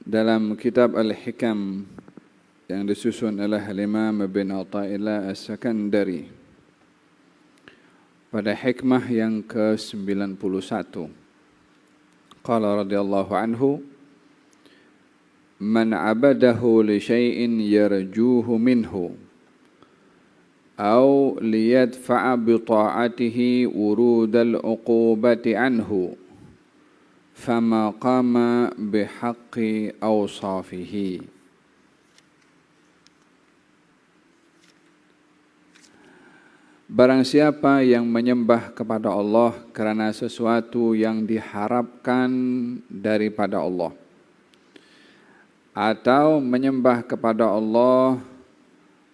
dalam kitab Al-Hikam yang disusun oleh Imam Ibn Athaillah As-Sakandari pada hikmah yang ke-91. Qala radhiyallahu anhu, man abadahu li syai'in yarjuhu minhu aw liyadfa'a bi ta'atihi wurudal uqubati anhu fama qama bihaqqi awsafihi. Barang siapa yang menyembah kepada Allah karena sesuatu yang diharapkan daripada Allah, atau menyembah kepada Allah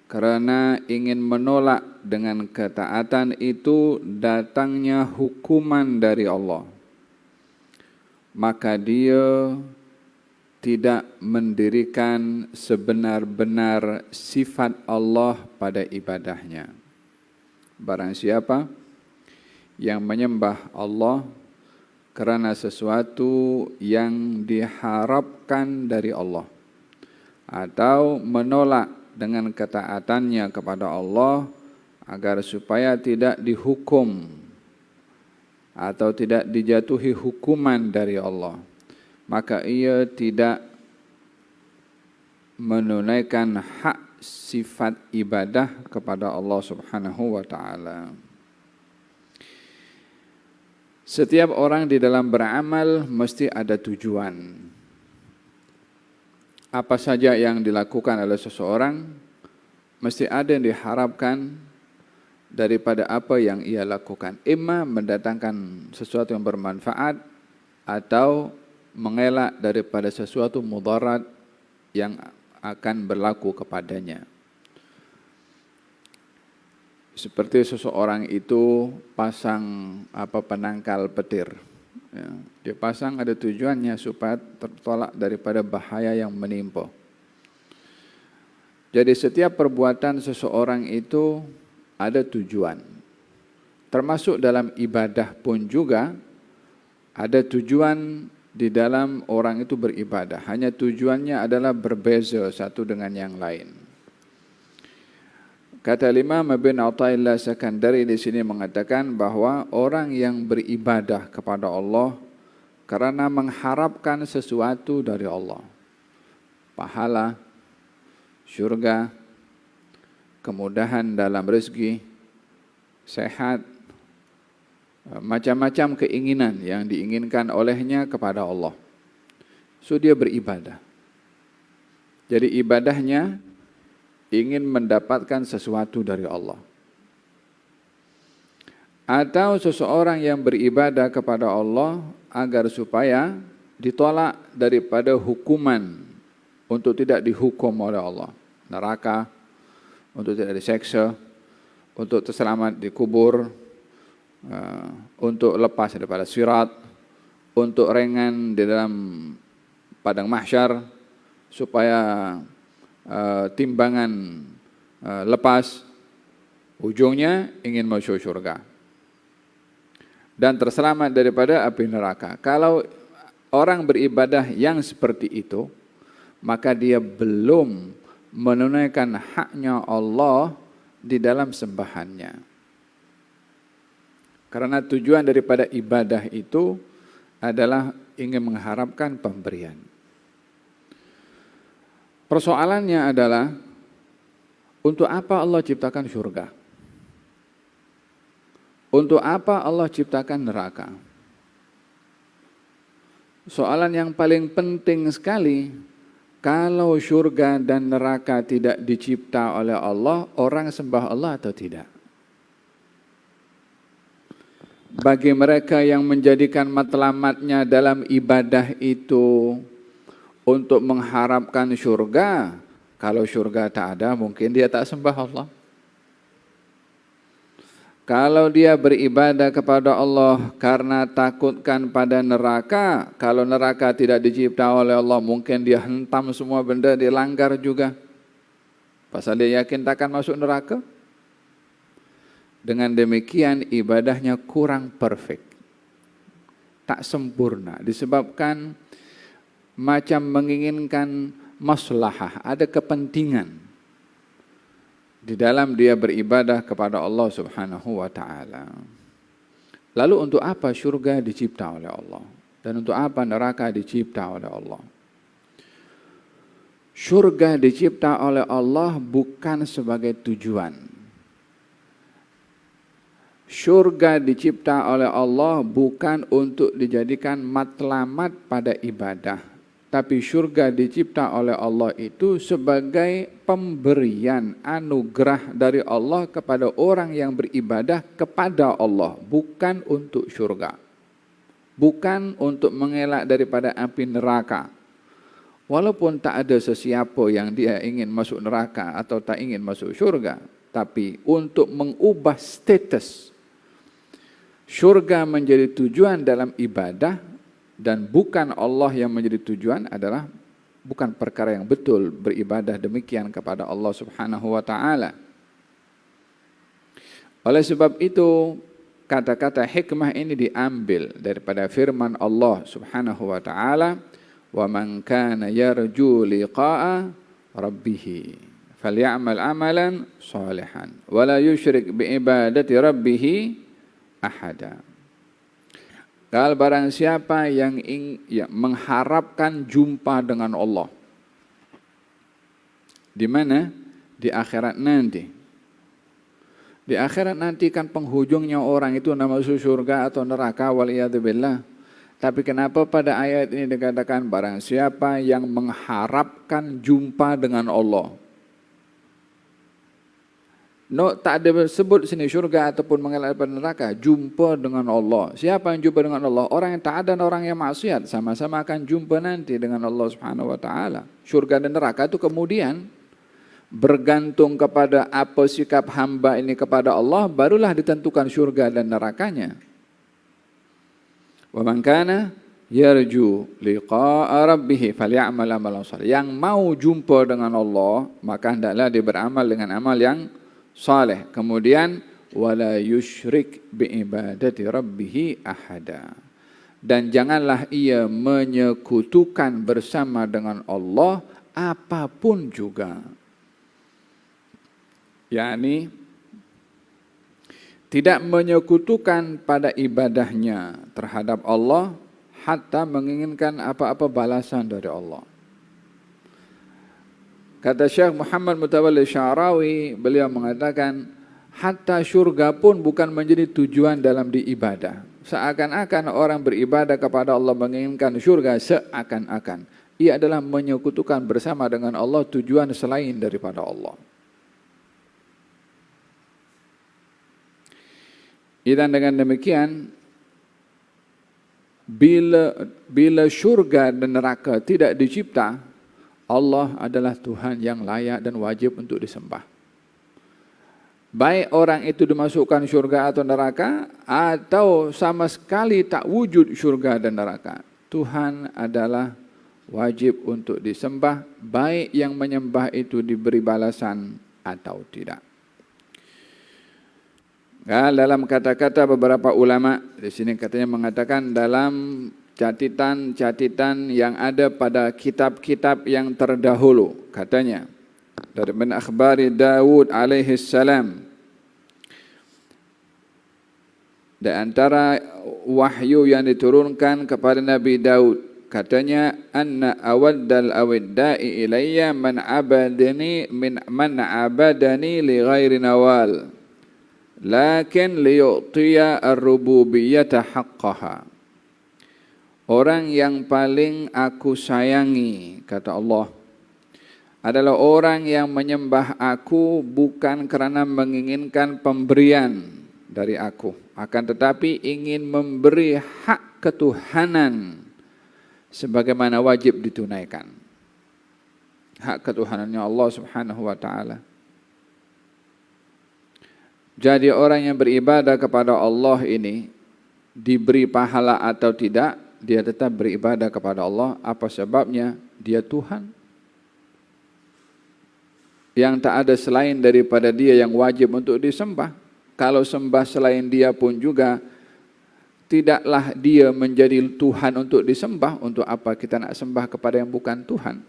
karena ingin menolak dengan ketaatan itu datangnya hukuman dari Allah, maka dia tidak mendirikan sebenar-benar sifat Allah pada ibadahnya. Barang siapa yang menyembah Allah karena sesuatu yang diharapkan dari Allah, atau menolak dengan ketaatannya kepada Allah agar supaya tidak dihukum atau tidak dijatuhi hukuman dari Allah, maka ia tidak menunaikan hak sifat ibadah kepada Allah Subhanahu wa ta'ala. Setiap orang di dalam beramal mesti ada tujuan. Apa saja yang dilakukan oleh seseorang mesti ada yang diharapkan daripada apa yang ia lakukan. Imma mendatangkan sesuatu yang bermanfaat atau mengelak daripada sesuatu mudarat yang akan berlaku kepadanya. Seperti seseorang itu pasang penangkal petir. Ya, dia pasang ada tujuannya supaya tertolak daripada bahaya yang menimpa. Jadi setiap perbuatan seseorang itu ada tujuan. Termasuk dalam ibadah pun juga ada tujuan di dalam orang itu beribadah. Hanya tujuannya adalah berbeza satu dengan yang lain. Kata Imam Ibn Athaillah Sakandari di sini mengatakan bahwa orang yang beribadah kepada Allah karena mengharapkan sesuatu dari Allah, pahala, syurga, kemudahan dalam rezeki, sehat, macam-macam keinginan yang diinginkan olehnya kepada Allah. So dia beribadah. Jadi ibadahnya ingin mendapatkan sesuatu dari Allah. Atau seseorang yang beribadah kepada Allah agar supaya ditolak daripada hukuman, untuk tidak dihukum oleh Allah. Neraka, untuk tidak diseksa, untuk terselamat di kubur, untuk lepas daripada sirat, untuk ringan di dalam padang mahsyar, supaya timbangan lepas, ujungnya ingin masuk surga dan terselamat daripada api neraka. Kalau orang beribadah yang seperti itu, maka dia belum menunaikan haknya Allah di dalam sembahannya. Karena tujuan daripada ibadah itu adalah ingin mengharapkan pemberian. Persoalannya adalah, untuk apa Allah ciptakan surga? Untuk apa Allah ciptakan neraka? Soalan yang paling penting sekali, kalau surga dan neraka tidak dicipta oleh Allah, orang sembah Allah atau tidak? Bagi mereka yang menjadikan matlamatnya dalam ibadah itu untuk mengharapkan surga, kalau surga tak ada, mungkin dia tak sembah Allah. Kalau dia beribadah kepada Allah karena takutkan pada neraka, kalau neraka tidak dicipta oleh Allah, mungkin dia hentam semua benda, dia langgar juga. Pasal dia yakin takkan masuk neraka. Dengan demikian ibadahnya kurang perfect, tak sempurna, disebabkan macam menginginkan maslahah, ada kepentingan di dalam dia beribadah kepada Allah Subhanahu wa taala. Lalu untuk apa syurga dicipta oleh Allah? Dan untuk apa neraka dicipta oleh Allah? Syurga dicipta oleh Allah bukan sebagai tujuan. Syurga dicipta oleh Allah bukan untuk dijadikan matlamat pada ibadah. Tapi syurga dicipta oleh Allah itu sebagai pemberian anugerah dari Allah kepada orang yang beribadah kepada Allah. Bukan untuk syurga. Bukan untuk mengelak daripada api neraka. Walaupun tak ada sesiapa yang dia ingin masuk neraka atau tak ingin masuk syurga. Tapi untuk mengubah status syurga menjadi tujuan dalam ibadah dan bukan Allah yang menjadi tujuan adalah bukan perkara yang betul beribadah demikian kepada Allah Subhanahu wa taala. Oleh sebab itu kata-kata hikmah ini diambil daripada firman Allah Subhanahu wa taala, "Wa man kana yarju liqa'a rabbih falyamal amalan shalihan wa la yusyrik bi ibadati rabbih ahada." Kalau barang siapa yang mengharapkan jumpa dengan Allah. Di mana? Di akhirat nanti. Di akhirat nanti kan penghujungnya orang itu masuk surga atau neraka, waliyadzubillah. Tapi kenapa pada ayat ini dikatakan barang siapa yang mengharapkan jumpa dengan Allah. No, tak ada sebut sini syurga ataupun mengelak daripada neraka. Jumpa dengan Allah. Siapa yang jumpa dengan Allah? Orang yang taat dan orang yang maksiat sama-sama akan jumpa nanti dengan Allah Subhanahu wa taala. Syurga dan neraka itu kemudian bergantung kepada apa sikap hamba ini kepada Allah, barulah ditentukan syurga dan nerakanya. Wa man kana yarju liqa'a rabbih falyamal amalan shalihan. Yang mau jumpa dengan Allah, maka hendaklah dia beramal dengan amal yang saleh. Kemudian wala yusyrik bi ibadati rabbih ahada. Dan janganlah ia menyekutukan bersama dengan Allah apapun juga. yakni tidak menyekutukan pada ibadahnya terhadap Allah hatta menginginkan apa-apa balasan dari Allah. Kata Syekh Muhammad Mutawalli Sya'rawi, beliau mengatakan, hatta syurga pun bukan menjadi tujuan dalam diibadah. Seakan-akan orang beribadah kepada Allah menginginkan syurga, seakan-akan. Ia adalah menyekutukan bersama dengan Allah tujuan selain daripada Allah. Dan dengan demikian, bila syurga dan neraka tidak dicipta, Allah adalah Tuhan yang layak dan wajib untuk disembah. Baik orang itu dimasukkan syurga atau neraka, atau sama sekali tak wujud syurga dan neraka, Tuhan adalah wajib untuk disembah, baik yang menyembah itu diberi balasan atau tidak. Dalam kata-kata beberapa ulama, di sini katanya mengatakan dalam catatan yang ada pada kitab-kitab yang terdahulu, katanya dari min akhbari Daud alaihi salam, di antara wahyu yang diturunkan kepada Nabi Daud, katanya anna awaddal awidda'i ilayya man abadani li ghairi nawal lakin liyu'tiya ar-rububiyyata haqqaha. Orang yang paling aku sayangi, kata Allah, adalah orang yang menyembah aku bukan kerana menginginkan pemberian dari aku, akan tetapi ingin memberi hak ketuhanan sebagaimana wajib ditunaikan. Hak ketuhanannya Allah Subhanahu wa taala. Jadi orang yang beribadah kepada Allah ini diberi pahala atau tidak, dia tetap beribadah kepada Allah. Apa sebabnya? Dia Tuhan yang tak ada selain daripada dia yang wajib untuk disembah. Kalau sembah selain dia pun juga tidaklah dia menjadi Tuhan untuk disembah, untuk apa kita nak sembah kepada yang bukan Tuhan?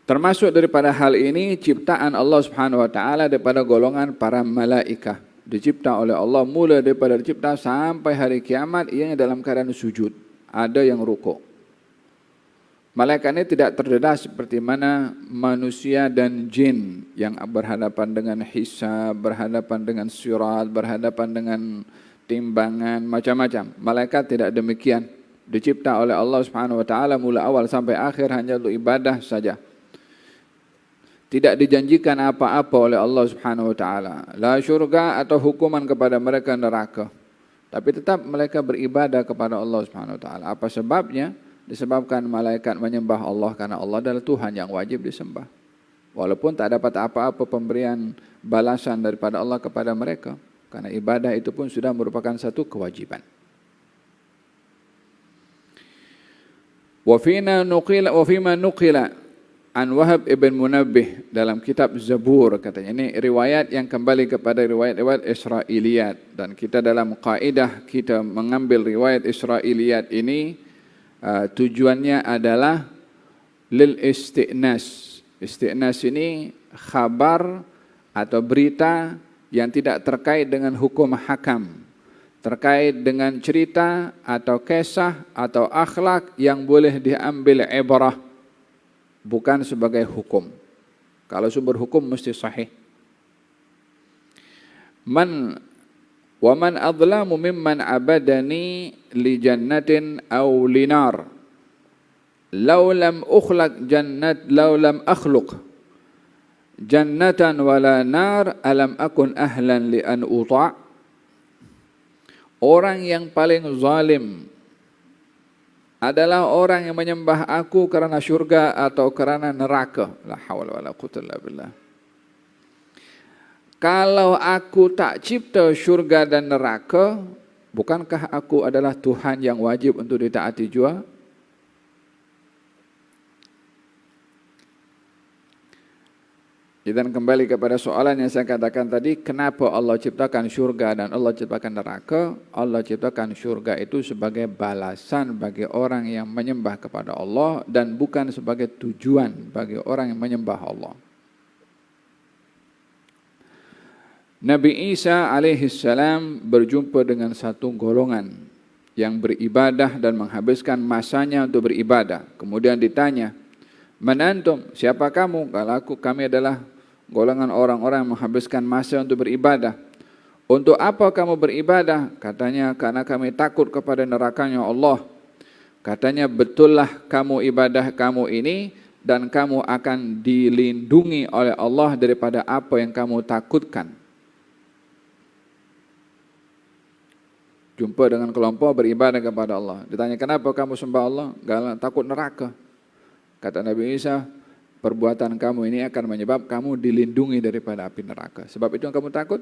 Termasuk daripada hal ini ciptaan Allah Subhanahu wa taala daripada golongan para malaikah. Dicipta oleh Allah, mula daripada dicipta sampai hari kiamat ianya dalam keadaan sujud. Ada yang rukuk. Malaikat ini tidak terdedah seperti mana manusia dan jin yang berhadapan dengan hisab, berhadapan dengan sirat, berhadapan dengan timbangan, macam-macam. Malaikat tidak demikian. Dicipta oleh Allah Subhanahu wa taala mula awal sampai akhir hanya untuk ibadah saja. Tidak dijanjikan apa-apa oleh Allah Subhanahu wa taala, la syurga atau hukuman kepada mereka neraka. Tapi tetap mereka beribadah kepada Allah Subhanahu wa taala. Apa sebabnya? Disebabkan malaikat menyembah Allah karena Allah adalah Tuhan yang wajib disembah. Walaupun tak dapat apa-apa pemberian balasan daripada Allah kepada mereka, karena ibadah itu pun sudah merupakan satu kewajiban. Wa fima nuqila an Wahab ibn Munabbih dalam kitab Zabur, katanya ini riwayat yang kembali kepada riwayat-riwayat Israiliyat, dan kita dalam kaidah kita mengambil riwayat Israiliyat ini tujuannya adalah lil isti'nas. Isti'nas ini khabar atau berita yang tidak terkait dengan hukum hakam, terkait dengan cerita atau kisah atau akhlak yang boleh diambil ibrah, bukan sebagai hukum. Kalau sumber hukum mesti sahih. Wa man adlamu mimman abadani li jannatin aw linar law lam akhluq jannatan wala nar alam akun ahlan li an uta'. Orang yang paling zalim adalah orang yang menyembah aku karena syurga atau karena neraka. La haula wala quwwata illa billah. Kalau aku tak cipta syurga dan neraka, bukankah aku adalah Tuhan yang wajib untuk ditaati jua? Dan kembali kepada soalan yang saya katakan tadi, kenapa Allah ciptakan syurga dan Allah ciptakan neraka? Allah ciptakan syurga itu sebagai balasan bagi orang yang menyembah kepada Allah dan bukan sebagai tujuan bagi orang yang menyembah Allah. Nabi Isa alaihissalam berjumpa dengan satu golongan yang beribadah dan menghabiskan masanya untuk beribadah. Kemudian ditanya, "Man antum? Siapa kamu?" Kalau kami adalah golongan orang-orang yang menghabiskan masa untuk beribadah. "Untuk apa kamu beribadah?" Katanya, "Karena kami takut kepada nerakanya Allah." Katanya, "Betullah kamu ibadah kamu ini dan kamu akan dilindungi oleh Allah daripada apa yang kamu takutkan." Jumpa dengan kelompok beribadah kepada Allah. Ditanya, "Kenapa kamu sembah Allah?" "Karena takut neraka." Kata Nabi Isa, "Perbuatan kamu ini akan menyebab kamu dilindungi daripada api neraka. Sebab itu yang kamu takut."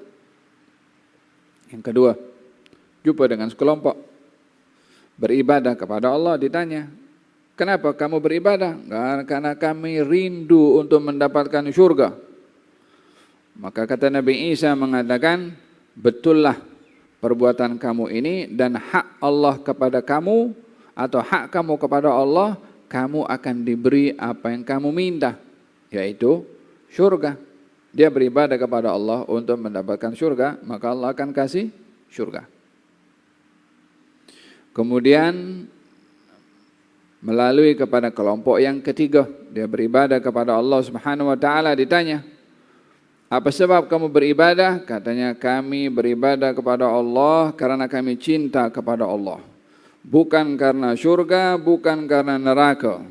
Yang kedua, jumpa dengan sekelompok beribadah kepada Allah. Ditanya, "Kenapa kamu beribadah?" "Karena kami rindu untuk mendapatkan syurga." Maka kata Nabi Isa mengatakan, "Betullah perbuatan kamu ini dan hak Allah kepada kamu atau hak kamu kepada Allah, kamu akan diberi apa yang kamu minta, yaitu syurga." Dia beribadah kepada Allah untuk mendapatkan syurga, maka Allah akan kasih syurga. Kemudian melalui kepada kelompok yang ketiga, dia beribadah kepada Allah Subhanahu wa taala. Ditanya, "Apa sebab kamu beribadah?" Katanya, "Kami beribadah kepada Allah karena kami cinta kepada Allah. Bukan karena syurga, bukan karena neraka.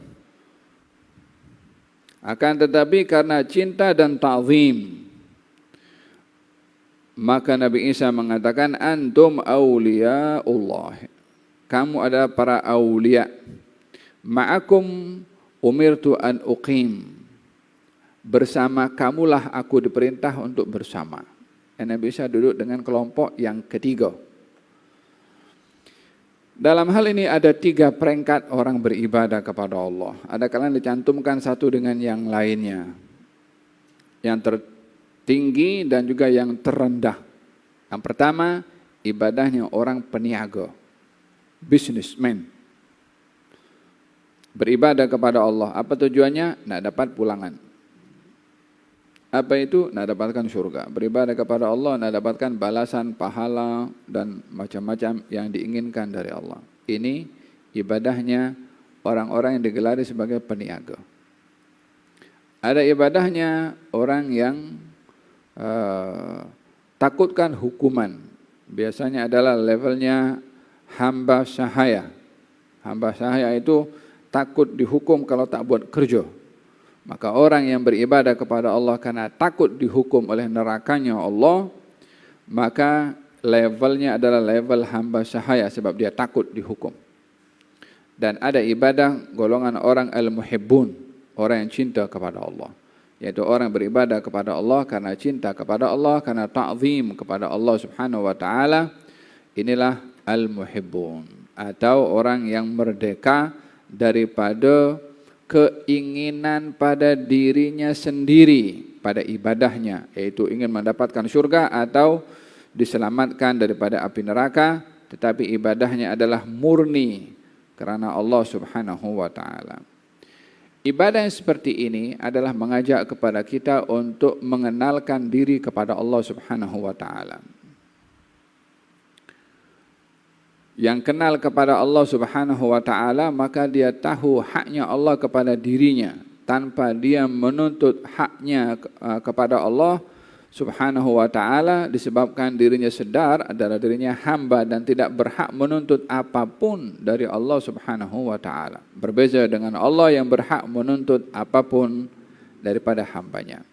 Akan tetapi karena cinta dan ta'zim." Maka Nabi Isa mengatakan, "Antum awliyaullah." Kamu adalah para awliya. "Ma'akum umirtu an uqim." Bersama kamulah aku diperintah untuk bersama. Nabi Isa duduk dengan kelompok yang ketiga. Dalam hal ini ada 3 peringkat orang beribadah kepada Allah. Ada kalanya dicantumkan satu dengan yang lainnya. Yang tertinggi dan juga yang terendah. Yang pertama, ibadahnya orang peniaga, businessman. Beribadah kepada Allah. Apa tujuannya? Nak dapat pulangan. Apa itu? Nak dapatkan surga. Beribadah kepada Allah, nak dapatkan balasan, pahala, dan macam-macam yang diinginkan dari Allah. Ini ibadahnya orang-orang yang digelari sebagai peniaga. Ada ibadahnya orang yang takutkan hukuman. Biasanya adalah levelnya hamba sahaya. Hamba sahaya itu takut dihukum kalau tak buat kerja. Maka orang yang beribadah kepada Allah karena takut dihukum oleh nerakanya Allah, maka levelnya adalah level hamba sahaya sebab dia takut dihukum. Dan ada ibadah golongan orang al-muhibbun, orang yang cinta kepada Allah. Yaitu orang beribadah kepada Allah karena cinta kepada Allah, karena ta'zim kepada Allah subhanahu wa ta'ala. Inilah al-muhibbun, atau orang yang merdeka daripada keinginan pada dirinya sendiri pada ibadahnya, yaitu ingin mendapatkan surga atau diselamatkan daripada api neraka, tetapi ibadahnya adalah murni karena Allah subhanahu wa ta'ala. Ibadah yang seperti ini adalah mengajak kepada kita untuk mengenalkan diri kepada Allah subhanahu wa ta'ala. Yang kenal kepada Allah subhanahu wa ta'ala, maka dia tahu haknya Allah kepada dirinya, tanpa dia menuntut haknya kepada Allah subhanahu wa ta'ala, disebabkan dirinya sedar adalah dirinya hamba dan tidak berhak menuntut apapun dari Allah subhanahu wa ta'ala. Berbeza dengan Allah yang berhak menuntut apapun daripada hambanya.